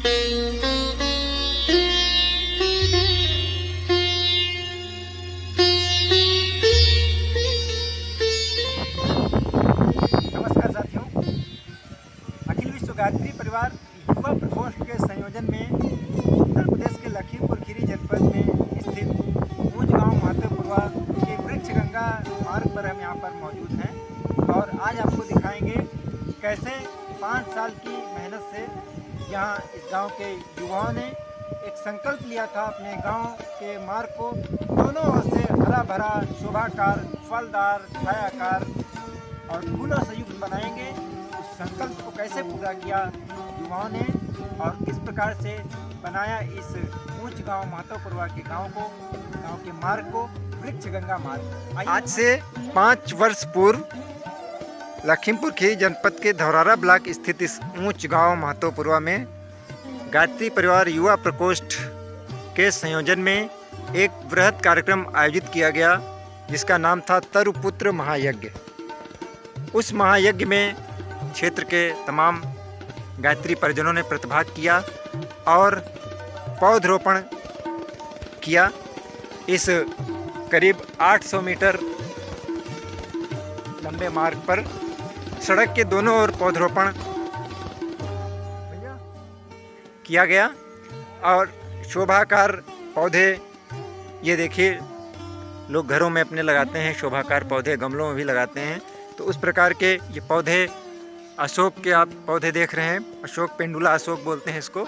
नमस्कार साथियों, अखिल विश्व गायत्री परिवार युवा प्रकोष्ठ के संयोजन में उत्तर प्रदेश के लखीमपुर खीरी जनपद में स्थित ऊंच गांव महतोपुरवा के वृक्ष गंगा मार्ग पर हम यहाँ पर मौजूद हैं और आज आपको दिखाएंगे कि कैसे 5 साल की मेहनत से यहाँ इस गांव के युवाओं ने एक संकल्प लिया था अपने गांव के मार्ग को दोनों ओर से हरा भरा, शोभाकार, फलदार, छायाकार और फूलों से युक्त बनाएंगे। उस संकल्प को कैसे पूरा किया युवाओं ने और किस प्रकार से बनाया इस ऊंच गांव महतोपुरवा के गांव के मार्ग को वृक्ष गंगा मार्ग। आज से 5 वर्ष पूर्व लखीमपुर खीरी जनपद के धौरारा ब्लॉक स्थित इस ऊंच गांव महतोपुरवा में गायत्री परिवार युवा प्रकोष्ठ के संयोजन में एक वृहद कार्यक्रम आयोजित किया गया जिसका नाम था तरुपुत्र महायज्ञ। उस महायज्ञ में क्षेत्र के तमाम गायत्री परिजनों ने प्रतिभाग किया और पौधरोपण किया। इस करीब 800 मीटर लंबे मार्ग पर सड़क के दोनों ओर पौधरोपण किया गया और शोभाकार पौधे, ये देखिए लोग घरों में अपने लगाते हैं, शोभाकार पौधे गमलों में भी लगाते हैं। तो उस प्रकार के ये पौधे, अशोक के आप पौधे देख रहे हैं, अशोक पेंडुला अशोक बोलते हैं इसको।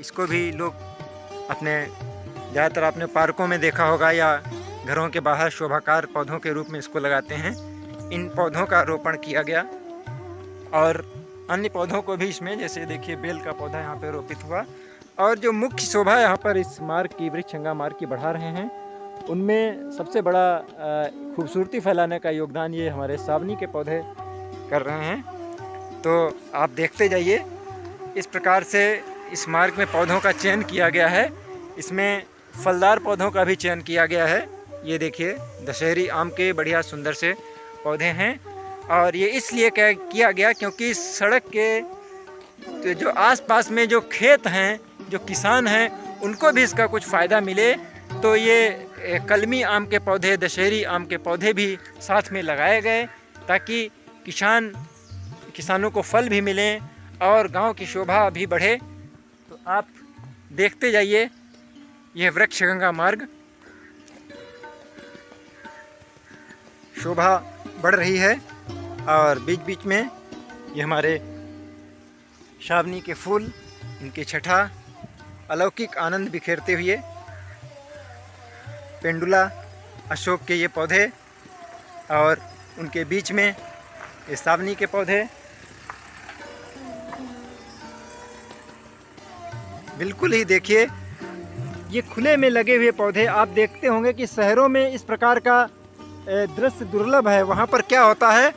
इसको भी लोग अपने ज़्यादातर आपने पार्कों में देखा होगा या घरों के बाहर शोभाकार पौधों के रूप में इसको लगाते हैं। इन पौधों का रोपण किया गया और अन्य पौधों को भी इसमें, जैसे देखिए बेल का पौधा यहाँ पे रोपित हुआ। और जो मुख्य शोभा यहाँ पर इस मार्ग की, वृक्ष गंगा मार्ग की बढ़ा रहे हैं, उनमें सबसे बड़ा खूबसूरती फैलाने का योगदान ये हमारे सावनी के पौधे कर रहे हैं। तो आप देखते जाइए, इस प्रकार से इस मार्ग में पौधों का चयन किया गया है। इसमें फलदार पौधों का भी चयन किया गया है। ये देखिए दशहरी आम के बढ़िया सुंदर से पौधे हैं और ये इसलिए किया गया क्योंकि सड़क के जो आसपास में जो खेत हैं, जो किसान हैं, उनको भी इसका कुछ फ़ायदा मिले। तो ये कलमी आम के पौधे, दशहरी आम के पौधे भी साथ में लगाए गए ताकि किसानों को फल भी मिलें और गांव की शोभा भी बढ़े। तो आप देखते जाइए, यह वृक्ष गंगा मार्ग शोभा बढ़ रही है और बीच बीच में ये हमारे सावनी के फूल, इनकी छटा अलौकिक आनंद बिखेरते हुए, पेंडुला अशोक के ये पौधे और उनके बीच में ये सावनी के पौधे। बिल्कुल ही देखिए, ये खुले में लगे हुए पौधे। आप देखते होंगे कि शहरों में इस प्रकार का दृश्य दुर्लभ है। वहाँ पर क्या होता है,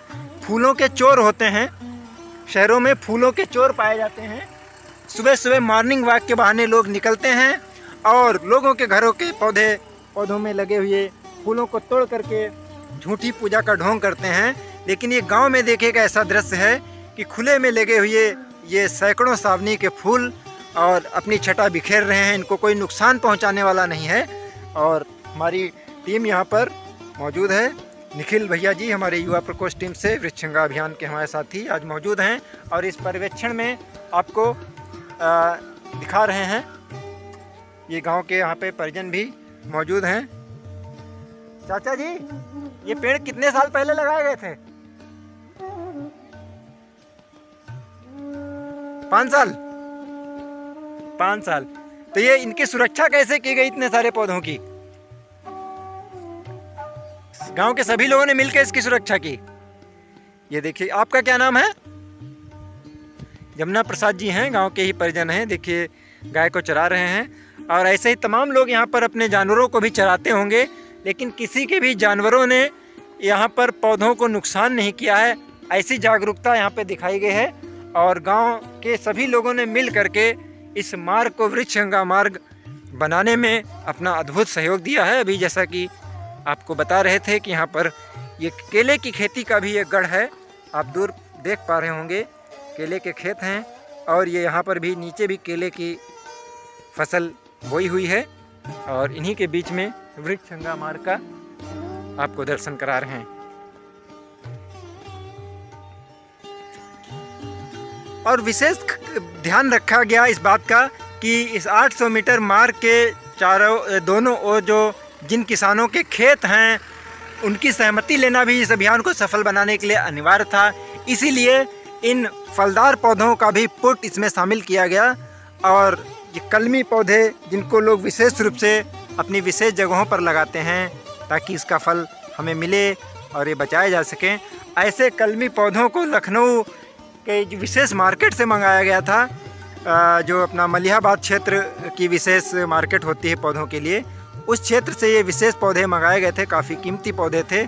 फूलों के चोर होते हैं। शहरों में फूलों के चोर पाए जाते हैं। सुबह सुबह मॉर्निंग वॉक के बहाने लोग निकलते हैं और लोगों के घरों के पौधों में लगे हुए फूलों को तोड़ करके झूठी पूजा का ढोंग करते हैं। लेकिन ये गांव में देखिएगा ऐसा दृश्य है कि खुले में लगे हुए ये सैकड़ों सावनी के फूल और अपनी छटा बिखेर रहे हैं। इनको कोई नुकसान पहुंचाने वाला नहीं है। और हमारी टीम यहाँ पर मौजूद है। निखिल भैया जी हमारे युवा प्रकोष्ठ टीम से, वृक्ष गंगा अभियान के हमारे साथी आज मौजूद हैं और इस पर्यवेक्षण में आपको दिखा रहे हैं। ये गांव के यहाँ पे परिजन भी मौजूद हैं। चाचा जी, ये पेड़ कितने साल पहले लगाए गए थे? 5 साल। 5 साल। तो ये इनकी सुरक्षा कैसे की गई इतने सारे पौधों की? गांव के सभी लोगों ने मिलकर इसकी सुरक्षा की। ये देखिए, आपका क्या नाम है? जमुना प्रसाद जी हैं, गांव के ही परिजन हैं। देखिए गाय को चरा रहे हैं और ऐसे ही तमाम लोग यहाँ पर अपने जानवरों को भी चराते होंगे, लेकिन किसी के भी जानवरों ने यहाँ पर पौधों को नुकसान नहीं किया है। ऐसी जागरूकता यहाँ पे दिखाई गई है और गांव के सभी लोगों ने मिल करके इस मार्ग को वृक्ष गंगा मार्ग बनाने में अपना अद्भुत सहयोग दिया है। अभी जैसा कि आपको बता रहे थे कि यहाँ पर ये केले की खेती का भी एक गढ़ है। आप दूर देख पा रहे होंगे, केले के खेत हैं और ये यहाँ पर भी नीचे भी केले की फसल बोई हुई है और इन्हीं के बीच में वृक्षगंगा मार्ग का आपको दर्शन करा रहे हैं। और विशेष ध्यान रखा गया इस बात का कि इस 800 मीटर मार्ग के दोनों ओर जो जिन किसानों के खेत हैं उनकी सहमति लेना भी इस अभियान को सफल बनाने के लिए अनिवार्य था। इसीलिए इन फलदार पौधों का भी पुट इसमें शामिल किया गया और ये कलमी पौधे जिनको लोग विशेष रूप से अपनी विशेष जगहों पर लगाते हैं ताकि इसका फल हमें मिले और ये बचाए जा सकें, ऐसे कलमी पौधों को लखनऊ के विशेष मार्केट से मंगाया गया था। जो अपना मलिहाबाद क्षेत्र की विशेष मार्केट होती है पौधों के लिए, उस क्षेत्र से ये विशेष पौधे मंगाए गए थे। काफ़ी कीमती पौधे थे।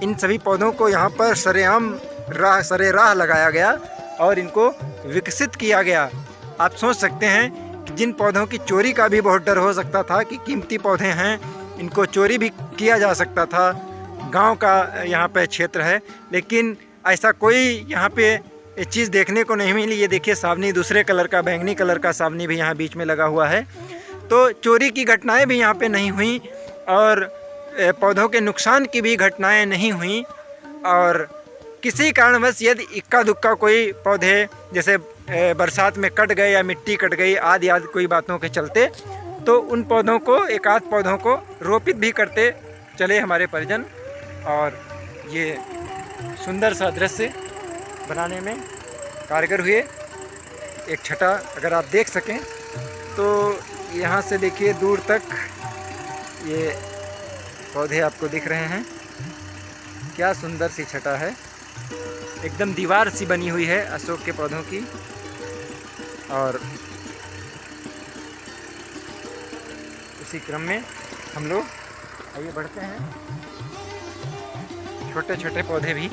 इन सभी पौधों को यहाँ पर सरेआम सरे राह लगाया गया और इनको विकसित किया गया। आप सोच सकते हैं कि जिन पौधों की चोरी का भी बहुत डर हो सकता था कि कीमती पौधे हैं, इनको चोरी भी किया जा सकता था। गांव का यहाँ पे क्षेत्र है, लेकिन ऐसा कोई यहाँ पे चीज़ देखने को नहीं मिली। ये देखिए सावनी दूसरे कलर का, बैंगनी कलर का सावनी भी यहाँ बीच में लगा हुआ है। तो चोरी की घटनाएं भी यहाँ पे नहीं हुई और पौधों के नुकसान की भी घटनाएं नहीं हुई। और किसी कारणवश यदि इक्का दुक्का कोई पौधे जैसे बरसात में कट गए या मिट्टी कट गई आदि कोई बातों के चलते, तो उन पौधों को, एक आध पौधों को रोपित भी करते चले हमारे परिजन। और ये सुंदर सा दृश्य बनाने में कारगर हुए। एक छटा अगर आप देख सकें तो यहाँ से देखिए दूर तक ये पौधे आपको दिख रहे हैं। क्या सुंदर सी छटा है, एकदम दीवार सी बनी हुई है अशोक के पौधों की। और उसी क्रम में हम लोग आइए बढ़ते हैं। छोटे छोटे पौधे भी,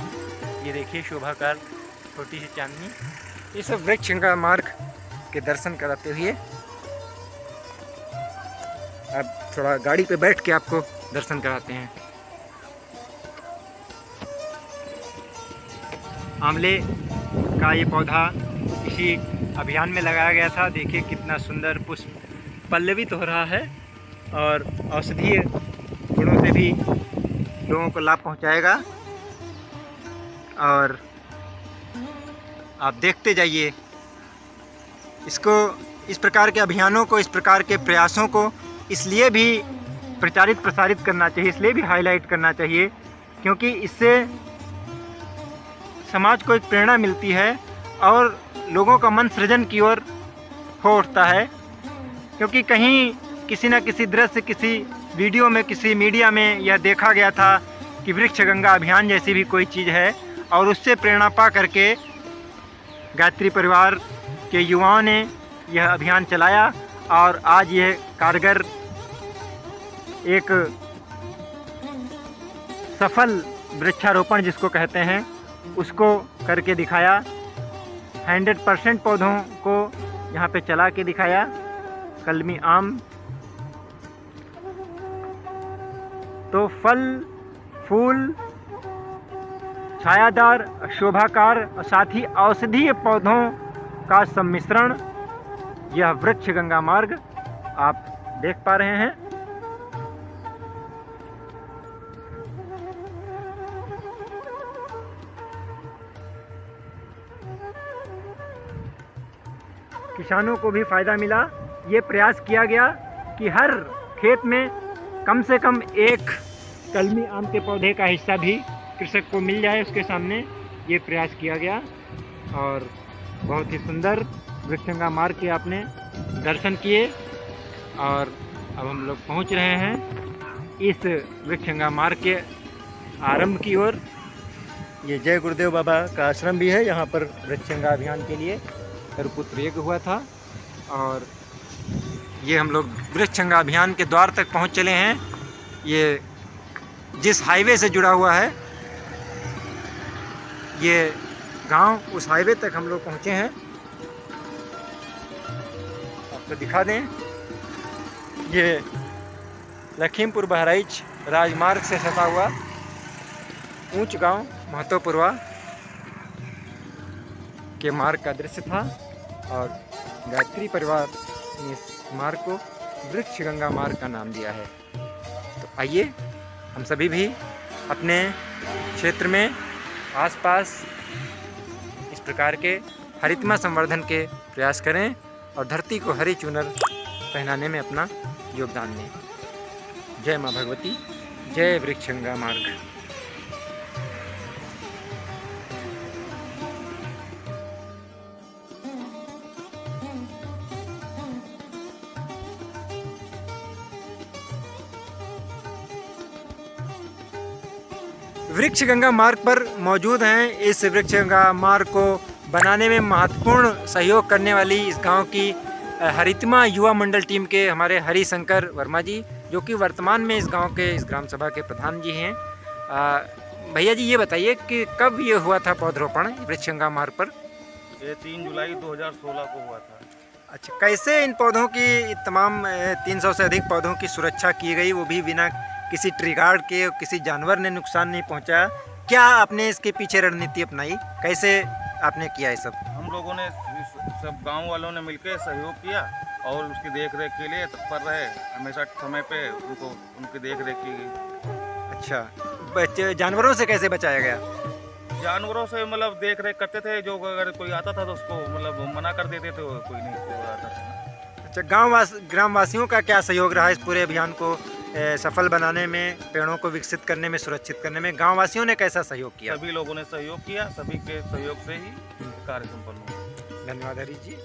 ये देखिए शोभाकार छोटी सी चांदनी, ये सब वृक्षगंगा मार्ग के दर्शन कराते हुए अब थोड़ा गाड़ी पे बैठ के आपको दर्शन कराते हैं। आंवले का ये पौधा इसी अभियान में लगाया गया था। देखिए कितना सुंदर पुष्प पल्लवित हो रहा है और औषधीय गुणों से भी लोगों को लाभ पहुंचाएगा। और आप देखते जाइए इसको, इस प्रकार के अभियानों को, इस प्रकार के प्रयासों को इसलिए भी प्रचारित प्रसारित करना चाहिए, इसलिए भी हाईलाइट करना चाहिए क्योंकि इससे समाज को एक प्रेरणा मिलती है और लोगों का मन सृजन की ओर हो उठता है। क्योंकि कहीं किसी न किसी दृश्य, किसी वीडियो में, किसी मीडिया में यह देखा गया था कि वृक्षगंगा अभियान जैसी भी कोई चीज़ है और उससे प्रेरणा पा करके गायत्री परिवार के युवाओं ने यह अभियान चलाया और आज यह कारगर एक सफल वृक्षारोपण जिसको कहते हैं उसको करके दिखाया। 100% पौधों को यहाँ पे चला के दिखाया। कलमी आम तो फल, फूल, छायादार, शोभाकार और साथ ही औषधीय पौधों का सम्मिश्रण, यह वृक्षगंगा मार्ग आप देख पा रहे हैं। किसानों को भी फ़ायदा मिला। ये प्रयास किया गया कि हर खेत में कम से कम एक कलमी आम के पौधे का हिस्सा भी कृषक को मिल जाए, उसके सामने ये प्रयास किया गया। और बहुत ही सुंदर वृक्षगंगा मार्ग के आपने दर्शन किए और अब हम लोग पहुंच रहे हैं इस वृक्षगंगा मार्ग के आरंभ की ओर। ये जय गुरुदेव बाबा का आश्रम भी है। यहाँ पर वृक्षगंगा अभियान के लिए रुपुत्र यज्ञ हुआ था और ये हम लोग वृक्षगंगा अभियान के द्वार तक पहुँच चले हैं। ये जिस हाईवे से जुड़ा हुआ है ये गांव, उस हाईवे तक हम लोग पहुँचे हैं। आपको दिखा दें, ये लखीमपुर बहराइच राजमार्ग से सटा हुआ ऊंच गांव महतोपुरवा के मार्ग का दृश्य था। और गायत्री परिवार ने इस मार्ग को वृक्ष गंगा मार्ग का नाम दिया है। तो आइए हम सभी भी अपने क्षेत्र में आसपास इस प्रकार के हरितमा संवर्धन के प्रयास करें और धरती को हरी चूनर पहनाने में अपना योगदान दें। जय माँ भगवती, जय वृक्ष गंगा मार्ग। वृक्ष गंगा मार्ग पर मौजूद हैं। इस वृक्ष गंगा मार्ग को बनाने में महत्वपूर्ण सहयोग करने वाली इस गांव की हरितमा युवा मंडल टीम के हमारे हरिशंकर वर्मा जी, जो कि वर्तमान में इस गांव के इस ग्राम सभा के प्रधान जी हैं। भैया जी ये बताइए कि कब ये हुआ था पौधरोपण वृक्ष गंगा मार्ग पर? ये 3 जुलाई 2016 को हुआ था। अच्छा, कैसे इन पौधों की तमाम 300 से अधिक पौधों की सुरक्षा की गई, वो भी बिना किसी ट्री गार्ड के, किसी जानवर ने नुकसान नहीं पहुंचाया? क्या आपने इसके पीछे रणनीति अपनाई, कैसे आपने किया ये सब? हम लोगों ने सब गांव वालों ने मिलकर सहयोग किया और उसकी देख रेख के लिए तत्पर रहे। हमेशा समय पे उनकी देख रेख की गई। अच्छा, जानवरों से कैसे बचाया गया? जानवरों से मतलब देख रेख करते थे। जो अगर कोई आता था तो उसको मतलब मना कर देते थे, कोई नहीं आता था। अच्छा, ग्रामवासियों का क्या सहयोग रहा इस पूरे अभियान को सफल बनाने में, पेड़ों को विकसित करने में, सुरक्षित करने में? गांववासियों ने कैसा सहयोग किया? सभी लोगों ने सहयोग किया, सभी के सहयोग से ही कार्य संपन्न हुआ। धन्यवाद हरीश जी।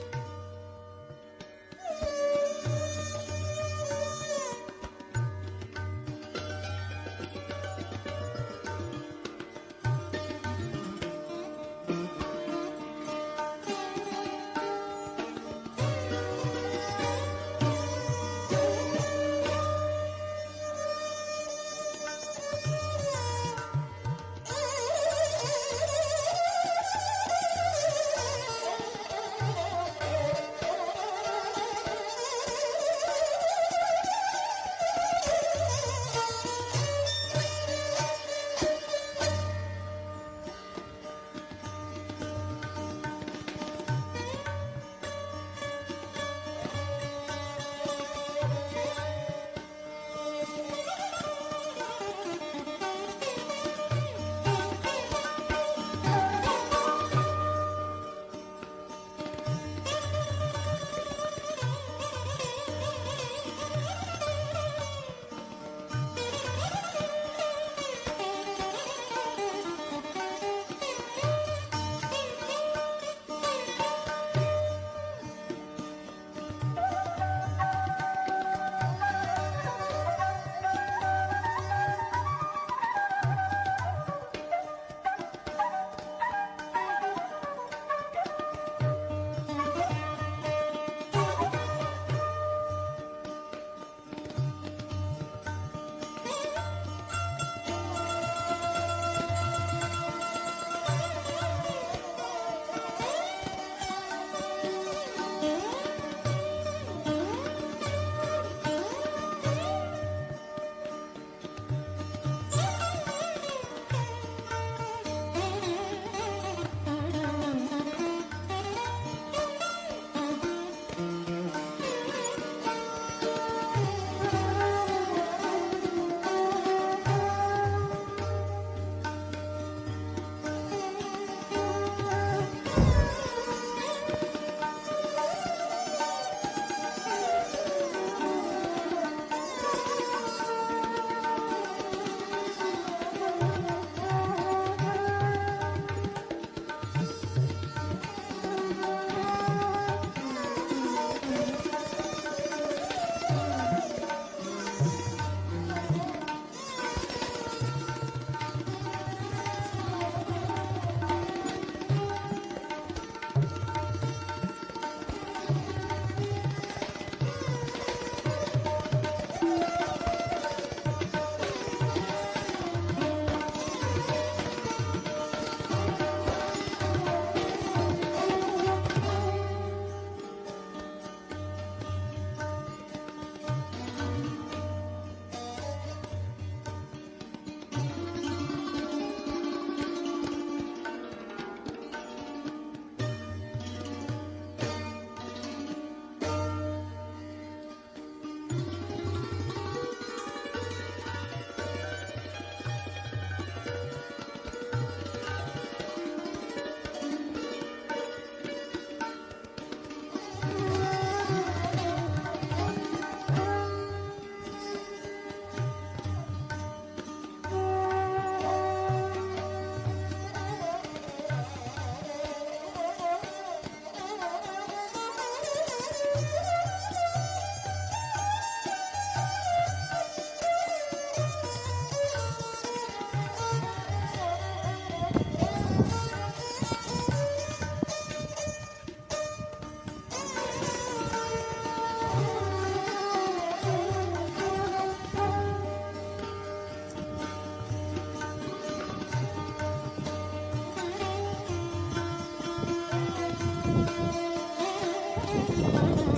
है।